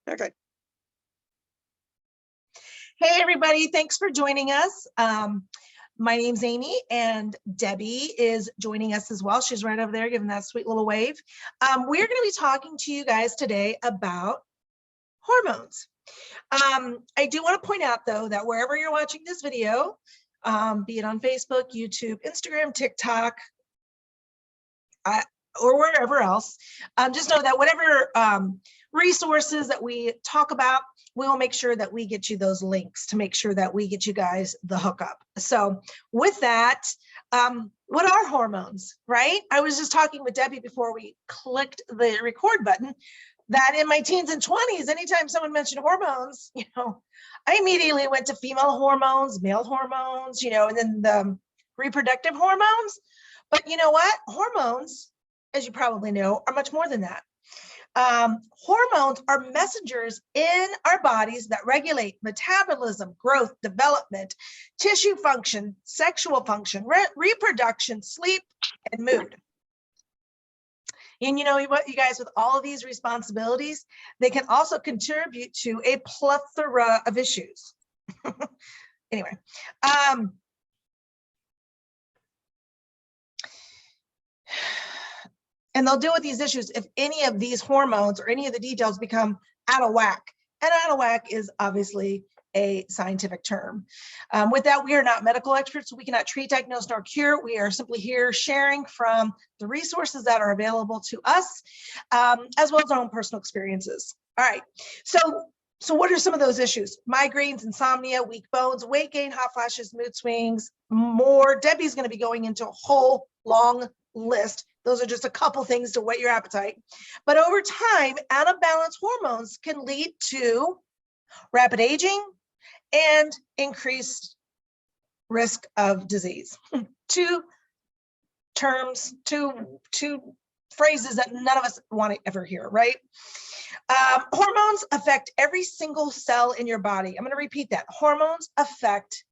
Okay. Hey, everybody. Thanks for joining us. My name's Amy, and Debbie is joining us as well. She's right over there giving that sweet little wave. We're going to be talking to you guys today about hormones. I do want to point out, though, that wherever you're watching this video, be it on Facebook, YouTube, Instagram, TikTok, or wherever else, just know that whatever resources that we talk about, we will make sure that we get you those links to make sure that we get you guys the hookup. So with that, what are hormones, right? I was just talking with Debbie before we clicked the record button that in my teens and 20s, anytime someone mentioned hormones, I immediately went to female hormones, male hormones, and then the reproductive hormones. But you know what? Hormones, as you probably know, are much more than that. Hormones are messengers in our bodies that regulate metabolism, growth, development, tissue function, sexual function, reproduction, sleep, and mood. And you know what, you guys, with all of these responsibilities, they can also contribute to a plethora of issues. Anyway, and they'll deal with these issues if any of these hormones or any of the details become out of whack. And out of whack is obviously a scientific term. With that, we are not medical experts, so we cannot treat, diagnose, nor cure. We are simply here sharing from the resources that are available to us, as well as our own personal experiences. All right, so what are some of those issues? Migraines, insomnia, weak bones, weight gain, hot flashes, mood swings, more. Debbie's going to be going into a whole long list. Those are just a couple things to whet your appetite. But over time, out of balance hormones can lead to rapid aging and increased risk of disease. Two phrases that none of us want to ever hear, right? Hormones affect every single cell in your body. I'm going to repeat that. Hormones affect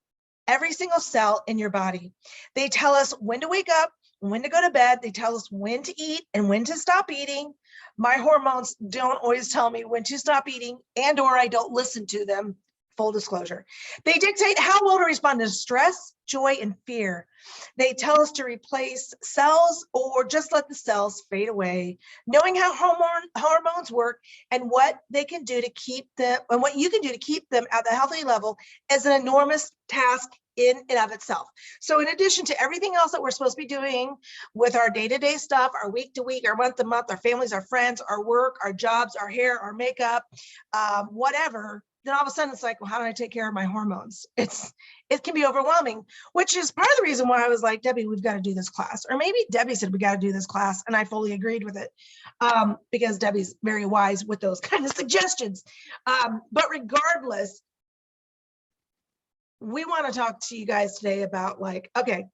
every single cell in your body. They tell us when to wake up, when to go to bed. They tell us when to eat and when to stop eating. My hormones don't always tell me when to stop eating, and or I don't listen to them. Full disclosure. They dictate how well to respond to stress, joy, and fear. They tell us to replace cells or just let the cells fade away. Knowing how hormones work and what they can do to keep them, and what you can do to keep them at the healthy level, is an enormous task in and of itself. So in addition to everything else that we're supposed to be doing with our day-to-day stuff, our week-to-week, our month-to-month, our families, our friends, our work, our jobs, our hair, our makeup, whatever, then all of a sudden it's like, well, how do I take care of my hormones? It can be overwhelming, which is part of the reason why I was like, Debbie, we've got to do this class. Or maybe Debbie said we got to do this class, and I fully agreed with it, because Debbie's very wise with those kind of suggestions. But regardless, we want to talk to you guys today about, like, okay,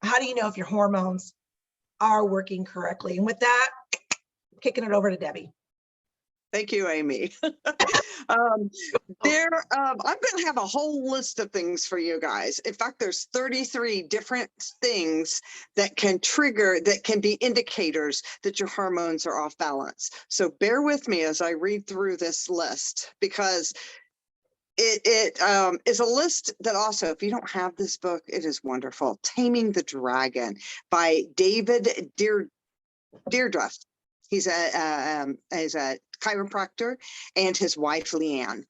how do you know if your hormones are working correctly? And with that, kicking it over to Debbie. Thank you, Amy. I'm going to have a whole list of things for you guys. In fact, there's 33 different things that can trigger, that can be indicators that your hormones are off balance. So bear with me as I read through this list, because it is a list that also, if you don't have this book, it is wonderful. Taming the Dragon by David Deirdre. He's a chiropractor, and his wife Leanne.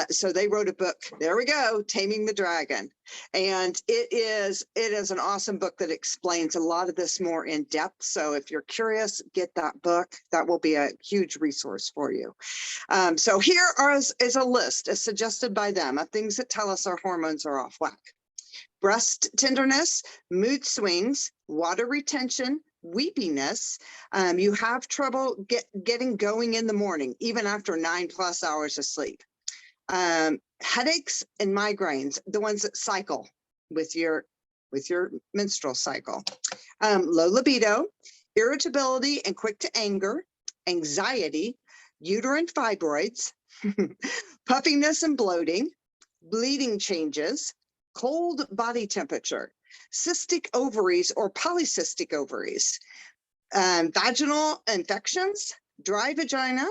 So they wrote a book. There we go, Taming the Dragon, and it is an awesome book that explains a lot of this more in depth. So if you're curious, get that book. That will be a huge resource for you. So here is a list, as suggested by them, of things that tell us our hormones are off whack: breast tenderness, mood swings, water retention, weepiness. You have trouble getting going in the morning, even after 9+ hours of sleep. Headaches and migraines, the ones that cycle with your menstrual cycle. Low libido, irritability and quick to anger, anxiety, uterine fibroids, puffiness and bloating, bleeding changes, cold body temperature, cystic ovaries or polycystic ovaries, vaginal infections, dry vagina,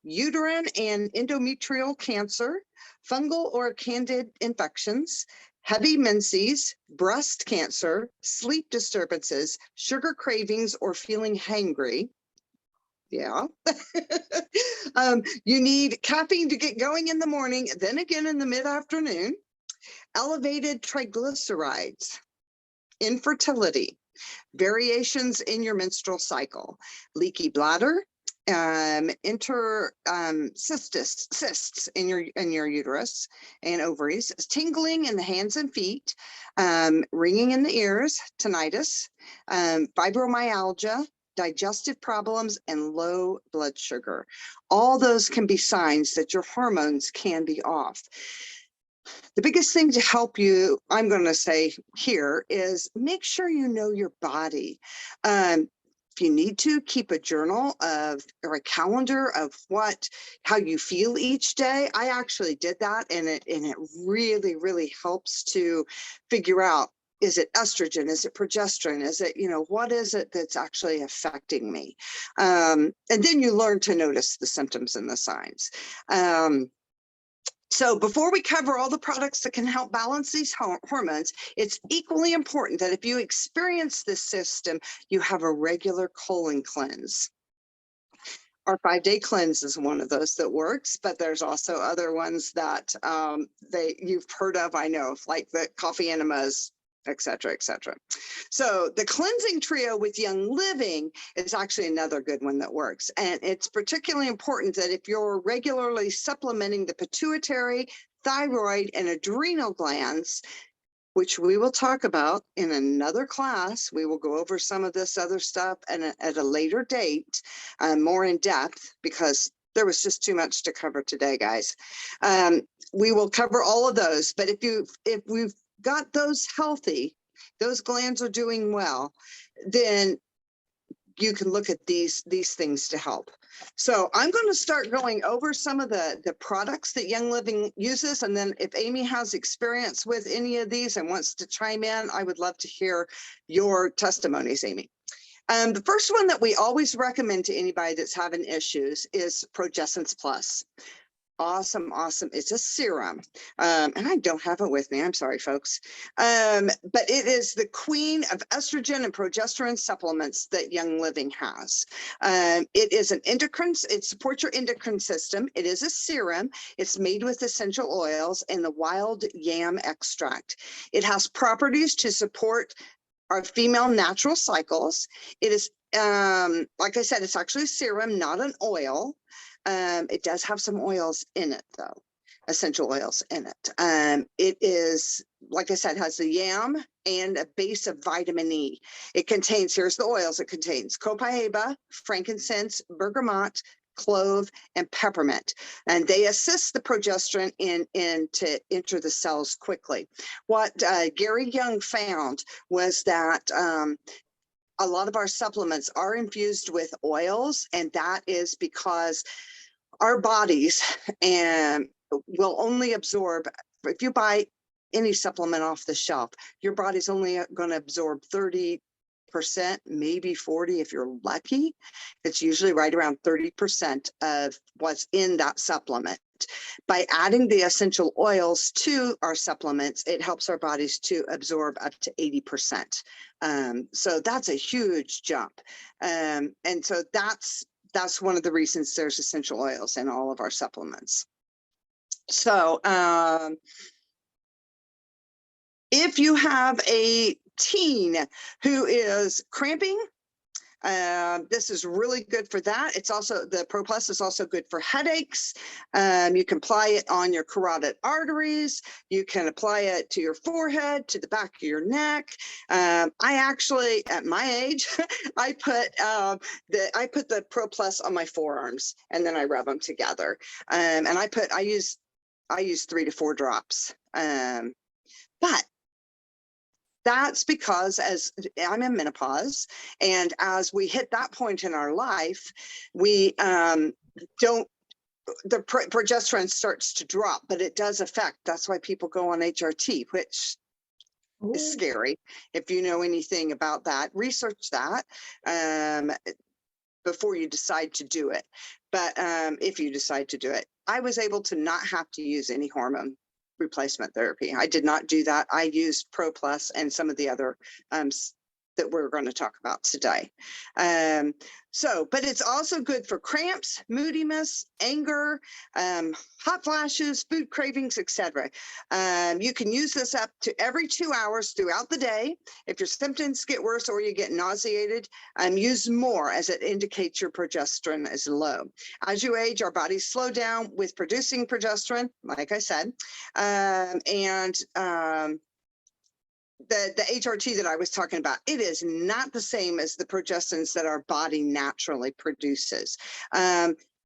uterine and endometrial cancer, fungal or candid infections, heavy menses, breast cancer, sleep disturbances, sugar cravings or feeling hangry. Yeah. You need caffeine to get going in the morning, then again in the mid-afternoon. Elevated triglycerides, infertility, variations in your menstrual cycle, leaky bladder, cysts in your uterus and ovaries, tingling in the hands and feet, ringing in the ears, tinnitus, fibromyalgia, digestive problems, and low blood sugar. All those can be signs that your hormones can be off. The biggest thing to help you, I'm going to say here, is make sure you know your body. If you need to, keep a journal or a calendar of how you feel each day. I actually did that, and it really, really helps to figure out, is it estrogen? Is it progesterone? Is it, what is it that's actually affecting me? And then you learn to notice the symptoms and the signs. So before we cover all the products that can help balance these hormones, it's equally important that if you experience this system, you have a regular colon cleanse. Our 5-day cleanse is one of those that works, but there's also other ones that you've heard of, I know, like the coffee enemas, et cetera, et cetera. So the cleansing trio with Young Living is actually another good one that works. And it's particularly important that if you're regularly supplementing the pituitary, thyroid, and adrenal glands, which we will talk about in another class. We will go over some of this other stuff at a later date, more in depth, because there was just too much to cover today, guys. We will cover all of those, but if we've got those healthy, those glands are doing well, then you can look at these things to help. So I'm going to start going over some of the products that Young Living uses. And then if Amy has experience with any of these and wants to chime in, I would love to hear your testimonies, Amy. The first one that we always recommend to anybody that's having issues is Progessence Plus. Awesome. It's a serum. And I don't have it with me. I'm sorry, folks. But it is the queen of estrogen and progesterone supplements that Young Living has. It is an endocrine, it supports your endocrine system. It is a serum. It's made with essential oils and the wild yam extract. It has properties to support our female natural cycles. It is, like I said, it's actually a serum, not an oil. It does have some oils in it, though, essential oils in it. It is, like I said, has the yam and a base of vitamin E. It contains, here's the oils it contains: copaiba, frankincense, bergamot, clove, and peppermint. And they assist the progesterone to enter the cells quickly. What Gary Young found was that a lot of our supplements are infused with oils, and that is because our bodies will only absorb, if you buy any supplement off the shelf, your body's only going to absorb 30%, maybe 40% if you're lucky. It's usually right around 30% of what's in that supplement. By adding the essential oils to our supplements, it helps our bodies to absorb up to 80%. So that's a huge jump. And so that's one of the reasons there's essential oils in all of our supplements. So if you have a teen who is cramping, this is really good for that. It's also, the Pro Plus is also good for headaches. You can apply it on your carotid arteries. You can apply it to your forehead, to the back of your neck. I actually, at my age, I put the Pro Plus on my forearms, and then I rub them together. And I use 3 to 4 drops. But that's because as I'm in menopause, and as we hit that point in our life, we the progesterone starts to drop, but it does affect. That's why people go on HRT, which is scary. If you know anything about that, research that. before you decide to do it. But if you decide to do it, I was able to not have to use any hormone replacement therapy. I did not do that. I used Pro Plus and some of the other that we're going to talk about today. But it's also good for cramps, moodiness, anger, hot flashes, food cravings, etc. You can use this up to every 2 hours throughout the day. If your symptoms get worse or you get nauseated, use more, as it indicates your progesterone is low. As you age, our bodies slow down with producing progesterone, like I said, the HRT that I was talking about, it is not the same as the progestins that our body naturally produces.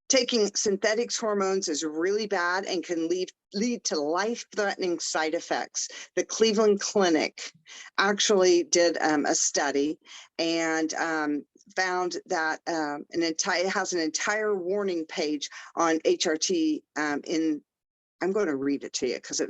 Taking synthetic hormones is really bad and can lead to life-threatening side effects. The Cleveland Clinic actually did a study and found that it has an entire warning page on HRT. I'm going to read it to you because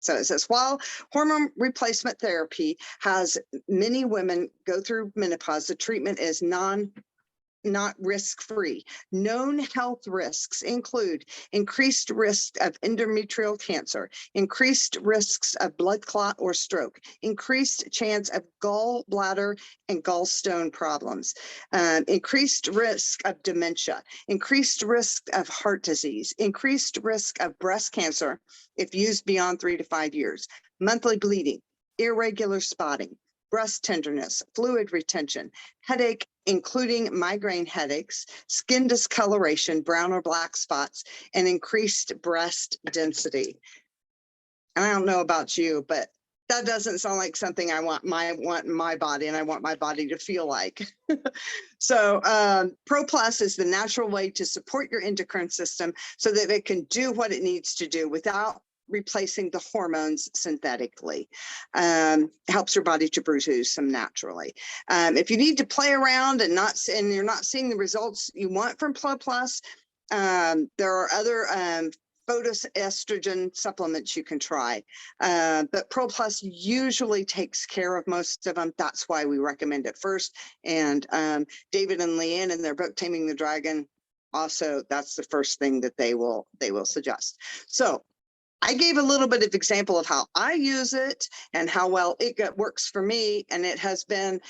So it says, while hormone replacement therapy has many women go through menopause, the treatment is not risk-free. Known health risks include increased risk of endometrial cancer, increased risks of blood clot or stroke, increased chance of gallbladder and gallstone problems, increased risk of dementia, increased risk of heart disease, increased risk of breast cancer if used beyond 3 to 5 years, monthly bleeding, irregular spotting, breast tenderness, fluid retention, headache, including migraine headaches, skin discoloration, brown or black spots, and increased breast density. And I don't know about you, but that doesn't sound like something I want in my body, and I want my body to feel like. So Pro Plus is the natural way to support your endocrine system so that it can do what it needs to do without replacing the hormones synthetically. Helps your body to produce them naturally. If you need to play around and you're not seeing the results you want from Pro Plus, there are other phytoestrogen supplements you can try. But Pro Plus usually takes care of most of them. That's why we recommend it first. And David and Leanne in their book, Taming the Dragon, also, that's the first thing that they will suggest. So I gave a little bit of example of how I use it and how well it works for me. And it has been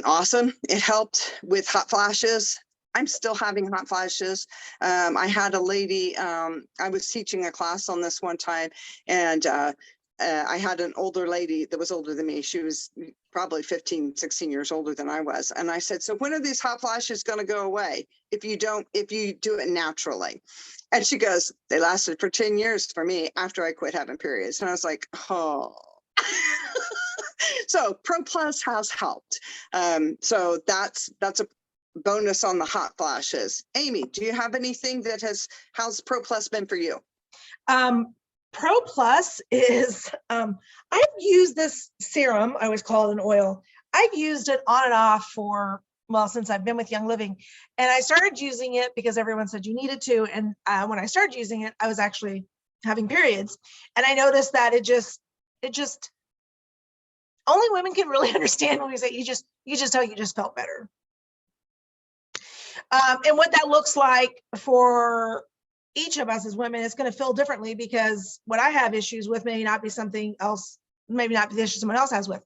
awesome. It helped with hot flashes. I'm still having hot flashes. I had a lady, I was teaching a class on this one time, and I had an older lady that was older than me. She was probably 15, 16 years older than I was. And I said, so when are these hot flashes going to go away if you do it naturally? And she goes, they lasted for 10 years for me after I quit having periods. And I was like, oh. So Pro Plus has helped. So that's a bonus on the hot flashes. Amy, do you have anything how's Pro Plus been for you? Pro Plus is, I've used this serum, I always call it an oil. I've used it on and off since I've been with Young Living. And I started using it because everyone said you needed to. And when I started using it, I was actually having periods. And I noticed that it just only women can really understand when we say you just felt better. And what that looks like for each of us as women, it's going to feel differently, because what I have issues with may not be something else, maybe not be the issue someone else has with.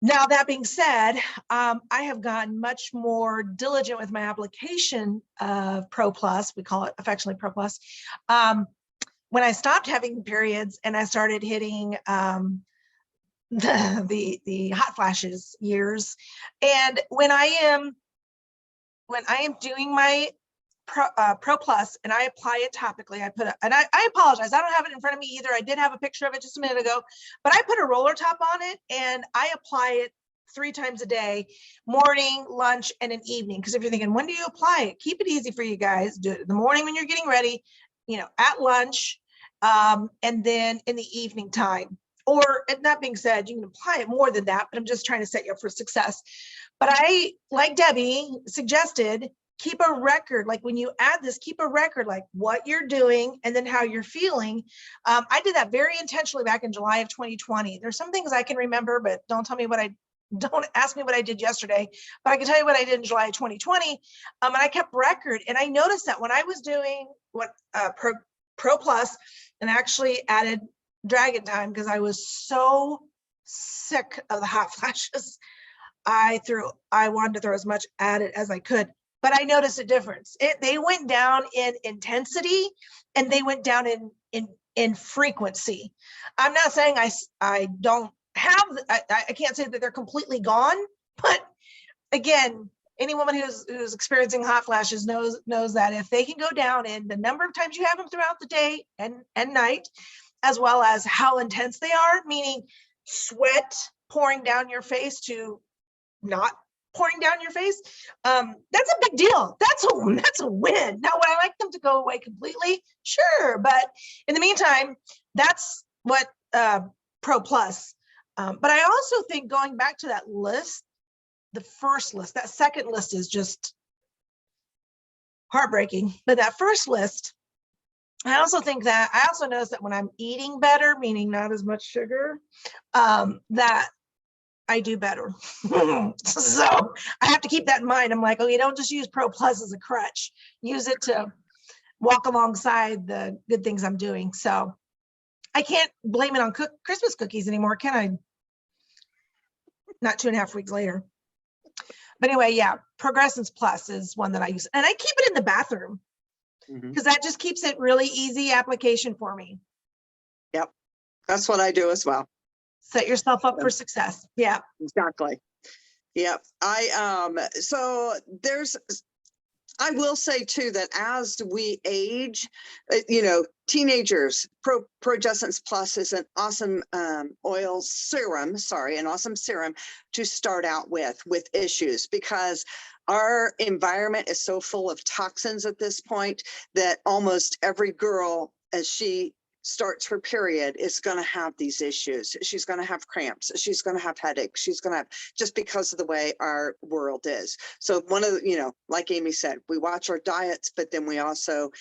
Now, that being said, I have gotten much more diligent with my application of Pro Plus. We call it affectionately Pro Plus. When I stopped having periods and I started hitting the hot flashes years, and when I am doing my Pro Plus and I apply it topically, and I apologize, I don't have it in front of me either. I did have a picture of it just a minute ago, but I put a roller top on it and I apply it 3 times a day, morning, lunch, and an evening. Because if you're thinking, when do you apply it? Keep it easy for you guys. Do it in the morning when you're getting ready, at lunch, and then in the evening time. Or, and that being said, you can apply it more than that, but I'm just trying to set you up for success. But I, like Debbie suggested, keep a record. Like when you add this, keep a record, like what you're doing and then how you're feeling. I did that very intentionally back in July of 2020. There's some things I can remember, but don't tell me what I don't ask me what I did yesterday, but I can tell you what I did in July 2020. And I kept record, and I noticed that when I was doing what Pro Plus, and actually added Dragon Time because I was so sick of the hot flashes, I wanted to throw as much at it as I could. But I noticed a difference. They went down in intensity, and they went down in frequency. I'm not saying I don't have, I can't say that they're completely gone, but again, any woman who's experiencing hot flashes knows that if they can go down in the number of times you have them throughout the day and night, as well as how intense they are, meaning sweat pouring down your face to not pouring down your face, that's a big deal. That's a win. Now, would I like them to go away completely? Sure, but in the meantime, that's what Pro Plus. But I also think, going back to that list, the first list, that second list is just heartbreaking. But that first list, I also noticed that when I'm eating better, meaning not as much sugar, that I do better. So I have to keep that in mind. I'm like, oh, you don't just use Pro Plus as a crutch. Use it to walk alongside the good things I'm doing. So I can't blame it on Christmas cookies anymore, can I? Not 2.5 weeks later. But anyway, yeah, Progessence Plus is one that I use. And I keep it in the bathroom because that just keeps it really easy application for me. Yep. That's what I do as well. Set yourself up for success. Yeah. Exactly. Yep. So I will say too, that as we age, teenagers, Progessence Plus is an awesome an awesome serum to start out with issues, because our environment is so full of toxins at this point that almost every girl, as she starts her period, is going to have these issues. She's going to have cramps. She's going to have headaches. She's going to have, just because of the way our world is. So one of the, like Amy said, we watch our diets, but then we also,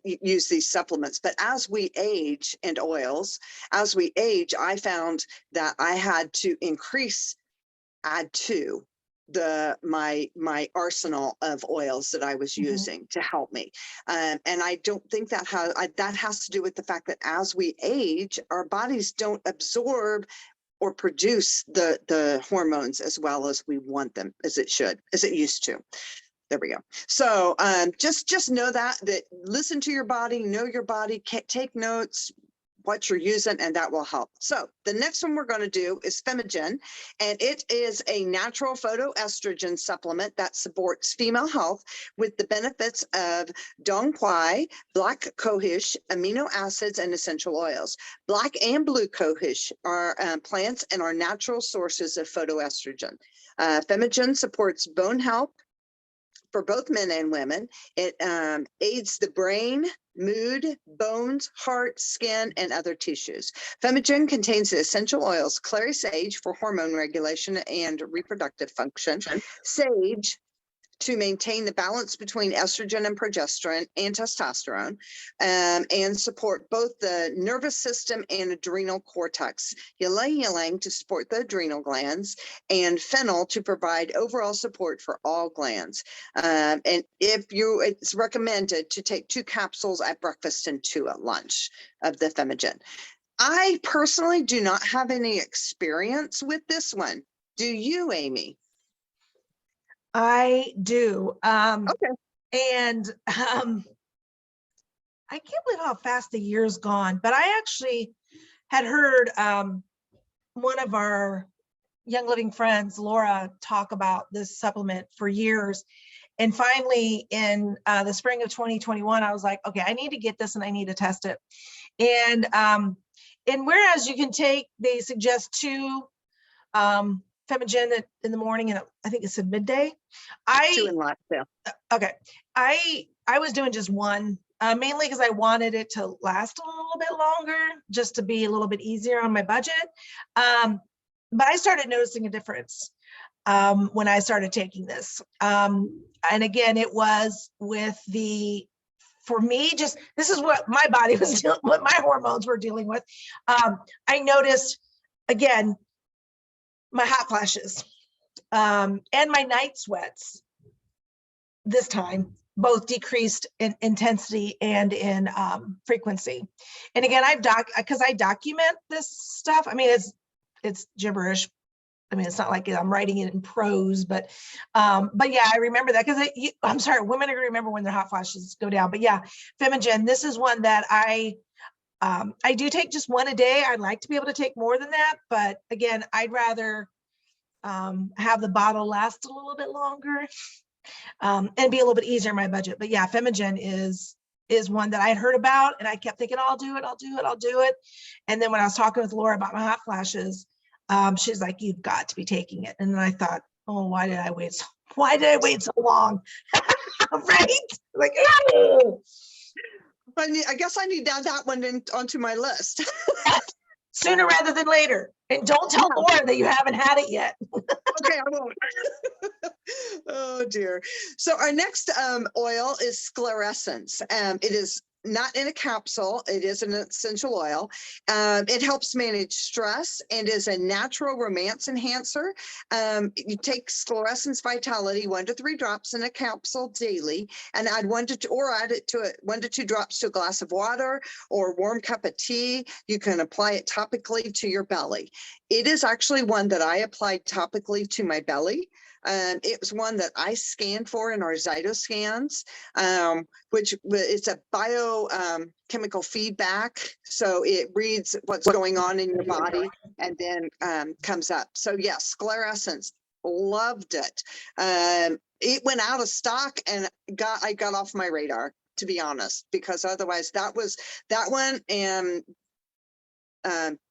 use these supplements. But as we age, and oils, as we age, I found that I had to add to my arsenal of oils that I was using to help me. And I don't think that has to do with the fact that as we age, our bodies don't absorb or produce the hormones as well as we want them, as it used to. There we go. So just know that listen to your body, know your body, take notes, what you're using, and that will help. So the next one we're going to do is Femigen, and it is a natural phytoestrogen supplement that supports female health with the benefits of dong quai, black cohosh, amino acids, and essential oils. Black and blue cohosh are plants and are natural sources of phytoestrogen. Femigen supports bone health for both men and women. It aids the brain, mood, bones, heart, skin, and other tissues. Femigen contains the essential oils clary sage for hormone regulation and reproductive function, sage to maintain the balance between estrogen and progesterone and testosterone, and support both the nervous system and adrenal cortex. Ylang ylang to support the adrenal glands, and fennel to provide overall support for all glands. And it's recommended to take 2 capsules at breakfast and 2 at lunch of the Femigen. I personally do not have any experience with this one. Do you, Amy? I do. Okay. And I can't believe how fast the year's gone, but I actually had heard one of our Young Living friends, Laura, talk about this supplement for years. And finally, in the spring of 2021, I was like, okay, I need to get this and I need to test it. And whereas you can take, they suggest 2 Femigen in the morning, and I think it's a midday. 2 in lunch, yeah. Okay. I was doing just 1, mainly because I wanted it to last a little bit longer, just to be a little bit easier on my budget. But I started noticing a difference when I started taking this. And again, it was for me, this is what my body was what my hormones were dealing with. I noticed, again, my hot flashes and my night sweats this time both decreased in intensity and in frequency. And again, because I document this stuff. I mean, it's gibberish. I mean, it's not like I'm writing it in prose, but yeah, I remember that because I'm sorry, women are gonna remember when their hot flashes go down. But yeah, Femigen, this is one that I do take just one a day. I'd like to be able to take more than that, but again, I'd rather have the bottle last a little bit longer and be a little bit easier in my budget. But yeah, Femigen is one that I had heard about, and I kept thinking, I'll do it. And then when I was talking with Laura about my hot flashes, she's like, you've got to be taking it. And then I thought, oh, why did I wait so long? Right? Like, oh. I guess I need to add that one onto my list. Sooner rather than later. And don't tell Laura that you haven't had it yet. Okay, I won't. Oh dear. So our next oil is scleressence. It is not in a capsule. It is an essential oil. It helps manage stress and is a natural romance enhancer. You take scleressence vitality 1 to 3 drops in a capsule daily, and add 1 to 2, or add it to 1 to 2 drops to a glass of water or a warm cup of tea. You can apply it topically to your belly. It is actually one that I applied topically to my belly. It was one that I scanned for in our Zyto scans, which it's a biochemical feedback. So it reads what's going on in your body and then comes up. So yes, scleressence, loved it. It went out of stock and I got off my radar, to be honest, because otherwise that one and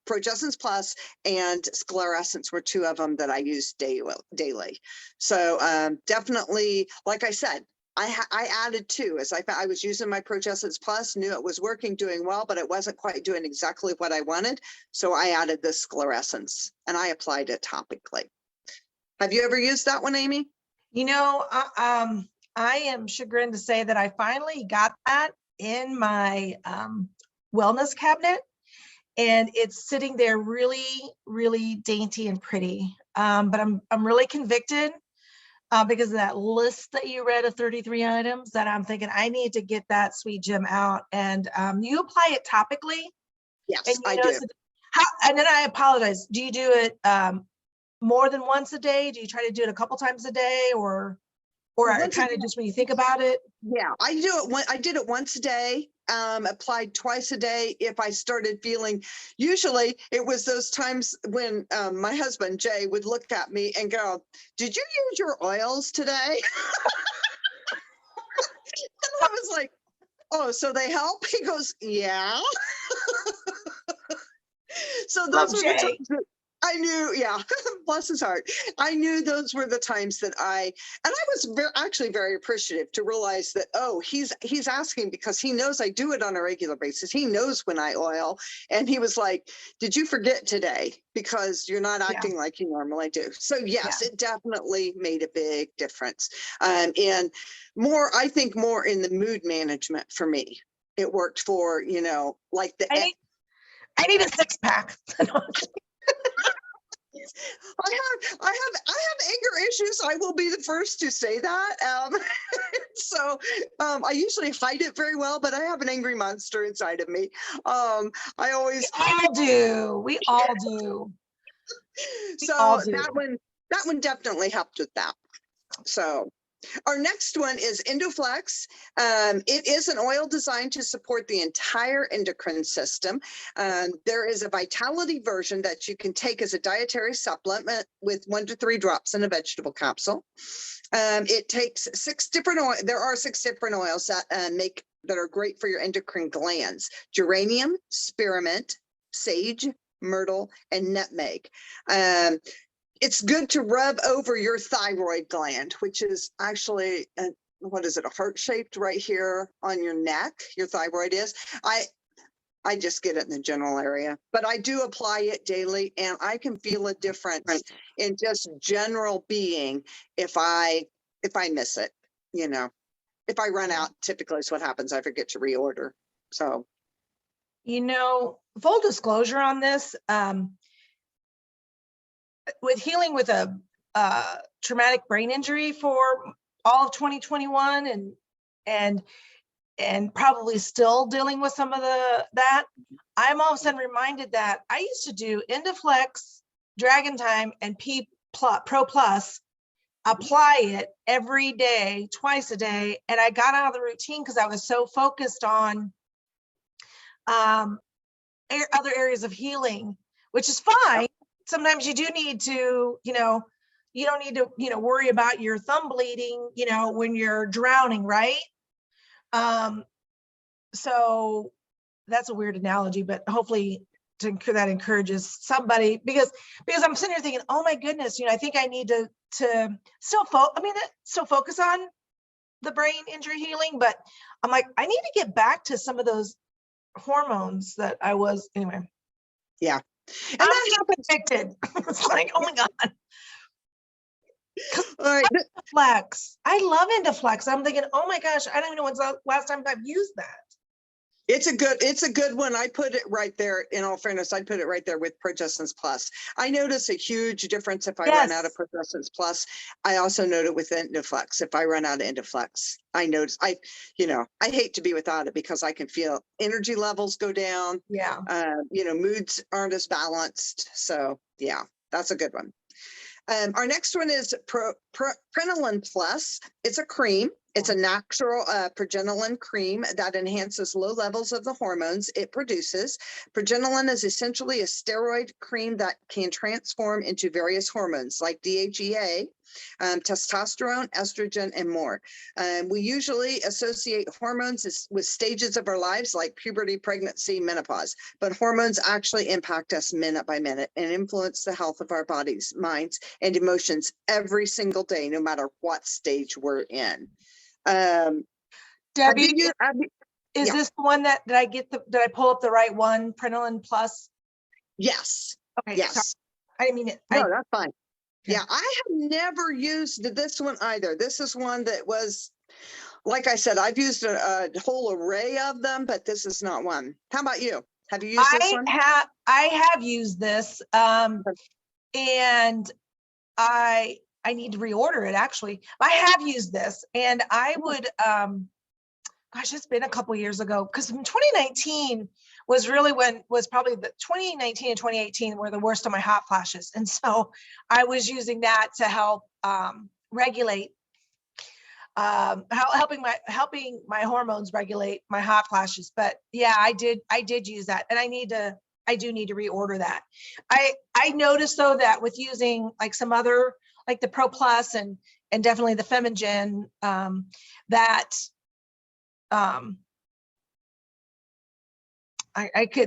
Progessence Plus and scleressence were 2 of them that I used daily. So definitely, like I said, I added 2 as I was using my Progessence Plus, knew it was working, doing well, but it wasn't quite doing exactly what I wanted. So I added this scleressence and I applied it topically. Have you ever used that one, Amy? You know, I am chagrined to say that I finally got that in my wellness cabinet. And it's sitting there really, really dainty and pretty. But I'm really convicted because of that list that you read of 33 items that I'm thinking I need to get that sweet gem out. And you apply it topically. Yes, I do. And then I apologize. Do you do it more than once a day? Do you try to do it a couple times a day, or kind of just when you think about it? Yeah, I do it. I did it once a day. Applied twice a day if I started feeling. Usually, it was those times when my husband Jay would look at me and go, "Did you use your oils today?" And I was like, "Oh, so they help?" He goes, "Yeah." So those were the times that I knew, yeah, bless his heart. I knew those were the times that I was actually very appreciative to realize that, oh, he's asking because he knows I do it on a regular basis. He knows when I oil. And he was like, did you forget today? Because you're not acting like you normally do. So yes, it definitely made a big difference. And I think more in the mood management for me. It worked for, like I need a 6-pack. I have anger issues. I will be the first to say that. So I usually hide it very well, but I have an angry monster inside of me. We all do. So that one definitely helped with that. So our next one is Indoflex. It is an oil designed to support the entire endocrine system. There is a vitality version that you can take as a dietary supplement with 1 to 3 drops in a vegetable capsule. It takes 6 different oils. There are 6 different oils that are great for your endocrine glands: geranium, spearmint, sage, myrtle, and nutmeg. It's good to rub over your thyroid gland, which is actually, what is it, a heart-shaped right here on your neck, your thyroid is. I just get it in the general area, but I do apply it daily, and I can feel a difference in just general being if I miss it, If I run out, typically is what happens. I forget to reorder. So, full disclosure on this, with healing with a traumatic brain injury for all of 2021 and probably still dealing with some of that, I'm all of a sudden reminded that I used to do Indoflex, Dragon Time, and Pro Plus, apply it every day, twice a day. And I got out of the routine because I was so focused on other areas of healing, which is fine. Sometimes you do need to, you don't need to, worry about your thumb bleeding, when you're drowning, right? So that's a weird analogy, but hopefully that encourages somebody, because I'm sitting here thinking, oh my goodness, I think I need to still focus on the brain injury healing, but I'm like, I need to get back to some of those hormones that I was anyway. Yeah. And I'm that happens. addicted. It's like, oh my God. All right. Indoflex. I love Indoflex. I'm thinking, oh my gosh, I don't even know when's the last time I've used that. It's a good one. I put it right there. In all fairness, I put it right there with Progessence Plus. I notice a huge difference if I run out of Progessence Plus. I also note it with Indoflex. If I run out of Indoflex, I notice I hate to be without it because I can feel energy levels go down. Yeah. Moods aren't as balanced. So yeah, that's a good one. Our next one is Progessence Plus. It's a cream. It's a natural progesterone cream that enhances low levels of the hormones it produces. Progesterone is essentially a steroid cream that can transform into various hormones like DHEA, testosterone, estrogen, and more. We usually associate hormones with stages of our lives like puberty, pregnancy, menopause, but hormones actually impact us minute by minute and influence the health of our bodies, minds, and emotions every single day, no matter what stage we're in. Debbie, is this the one that did I pull up the right one? Progessence Plus? Yes. Okay. Yes. Sorry. I didn't mean it. No, that's fine. Okay. Yeah, I have never used this one either. This is one that was, like I said, I've used a whole array of them, but this is not one. How about you? Have you used this one? I have used this, and I need to reorder it actually. I have used this, and I would, gosh, it's been a couple years ago, because in 2019 was probably the 2019 and 2018 were the worst of my hot flashes. And so I was using that to help regulate, helping my hormones regulate my hot flashes. But yeah, I did use that, and I do need to reorder that. I noticed though that with using like some other, like the Pro Plus and definitely the Femigen,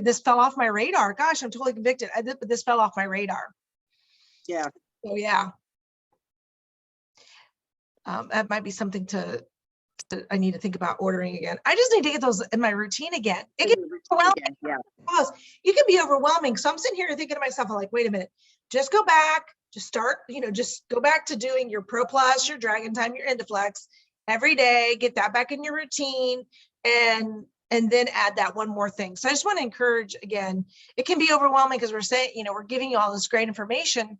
this fell off my radar. Gosh, I'm totally convicted. But this fell off my radar. Yeah. So yeah. That might be something I need to think about ordering again. I just need to get those in my routine again. It can be overwhelming. Yeah. You can be overwhelming. So I'm sitting here thinking to myself, I'm like, wait a minute, just go back, just start, just go back to doing your Pro Plus, your Dragon Time, your Indoflex every day, get that back in your routine, and then add that one more thing. So I just want to encourage, again, it can be overwhelming because we're saying, we're giving you all this great information,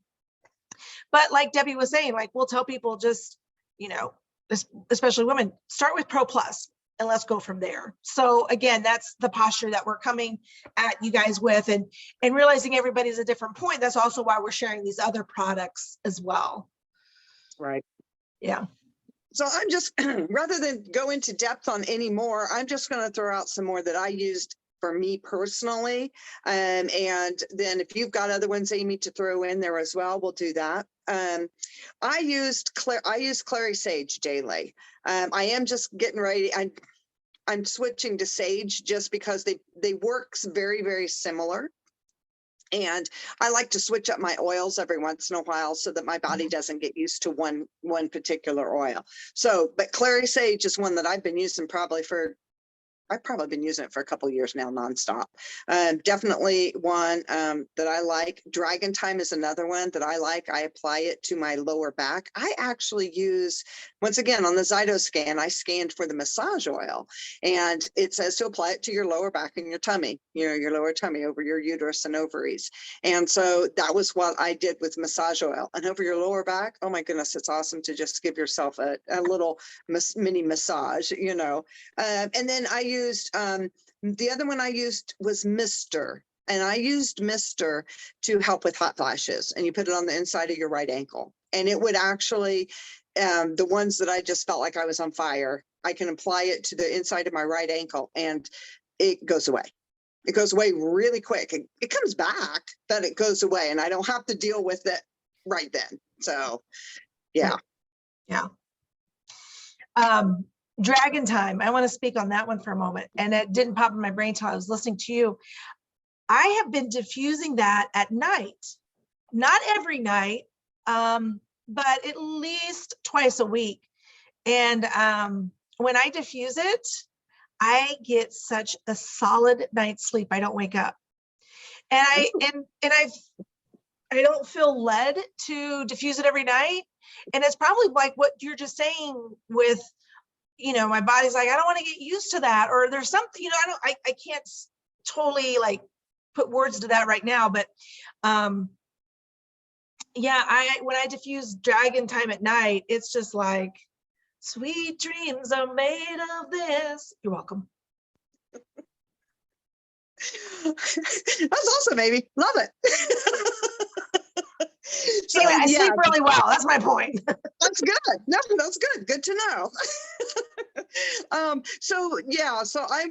but like Debbie was saying, like, we'll tell people just, especially women, start with Pro Plus and let's go from there. So again, that's the posture that we're coming at you guys with, and realizing everybody's a different point. That's also why we're sharing these other products as well. Right. Yeah. So I'm just, rather than go into depth on any more, I'm just going to throw out some more that I used for me personally. And then if you've got other ones, Amy, to throw in there as well, we'll do that. I use Clary Sage daily. I am just getting ready. I'm switching to Sage just because they work very, very similar. And I like to switch up my oils every once in a while so that my body doesn't get used to one particular oil. So, but Clary Sage is one that I've been using probably for I've probably been using it for a couple of years now, nonstop. Definitely one that I like. Dragon Time is another one that I like. I apply it to my lower back. I actually use, once again, on the Zytoscan, I scanned for the massage oil, and it says to apply it to your lower back and your tummy, your lower tummy over your uterus and ovaries. And so that was what I did with massage oil. And over your lower back, oh my goodness, it's awesome to just give yourself a little mini massage, and then I used, the other one I used was Mister. And I used Mister to help with hot flashes. And you put it on the inside of your right ankle. And it would actually, the ones that I just felt like I was on fire, I can apply it to the inside of my right ankle and it goes away. It goes away really quick. It comes back, but it goes away. And I don't have to deal with it right then. So, yeah. Yeah. Dragon Time. I want to speak on that one for a moment. And it didn't pop in my brain until I was listening to you. I have been diffusing that at night, not every night, but at least twice a week. And when I diffuse it, I get such a solid night's sleep. I don't wake up. And I don't feel led to diffuse it every night. And it's probably like what you're just saying with, my body's like, I don't want to get used to that. Or there's something, I can't totally like put words to that right now, but yeah, when I diffuse Dragon Time at night, it's just like, sweet dreams are made of this. You're welcome. That's awesome, Amy. Love it. So, anyway, I sleep really well. That's my point. That's good. No, that's good. Good to know. So I'm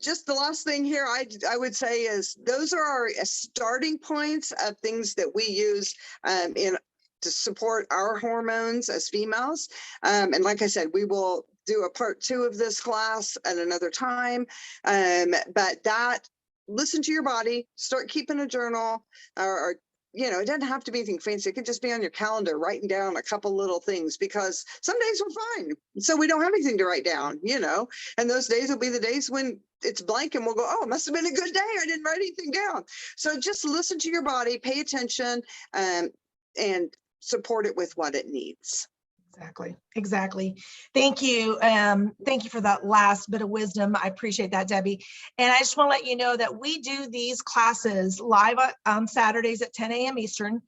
just, the last thing here I would say is those are our starting points of things that we use to support our hormones as females. And like I said, we will do a part 2 of this class at another time. But listen to your body, start keeping a journal, or it doesn't have to be anything fancy. It could just be on your calendar, writing down a couple little things, because some days we're fine. So we don't have anything to write down, and those days will be the days when it's blank and we'll go, oh, it must have been a good day. I didn't write anything down. So just listen to your body, pay attention, and support it with what it needs. Exactly. Thank you. Thank you for that last bit of wisdom. I appreciate that, Debbie. And I just want to let you know that we do these classes live on Saturdays at 10 a.m. Eastern.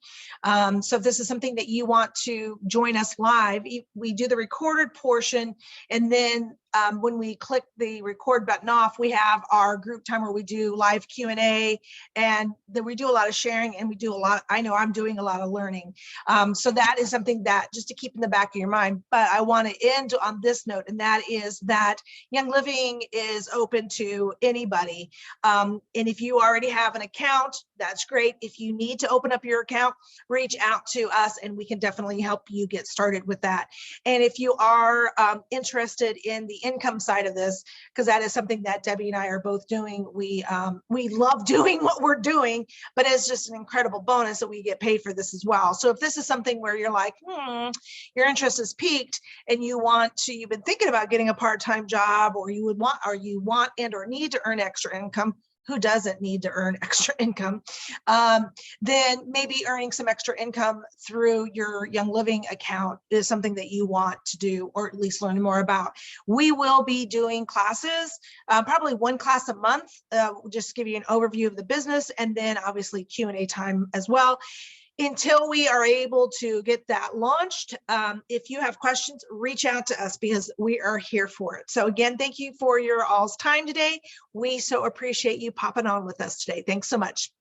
So if this is something that you want to join us live, we do the recorded portion. And then when we click the record button off, we have our group time where we do live Q&A, and then we do a lot of sharing, and we do I know I'm doing a lot of learning. So that is something that just to keep in the back of your mind. But I want to end on this note, and that is that Young Living is open to anybody. And if you already have an account, that's great. If you need to open up your account, reach out to us and we can definitely help you get started with that. And if you are interested in the income side of this, because that is something that Debbie and I are both doing. We love doing what we're doing, but it's just an incredible bonus that we get paid for this as well. So if this is something where you're like, your interest is piqued and you've been thinking about getting a part-time job, or you want and or need to earn extra income, who doesn't need to earn extra income, then maybe earning some extra income through your Young Living account is something that you want to do, or at least learn more about. We will be doing classes, probably one class a month, just to give you an overview of the business, and then obviously Q&A time as well, until we are able to get that launched. If you have questions, reach out to us because we are here for it. So again, thank you for your all's time today. We so appreciate you popping on with us today. Thanks so much.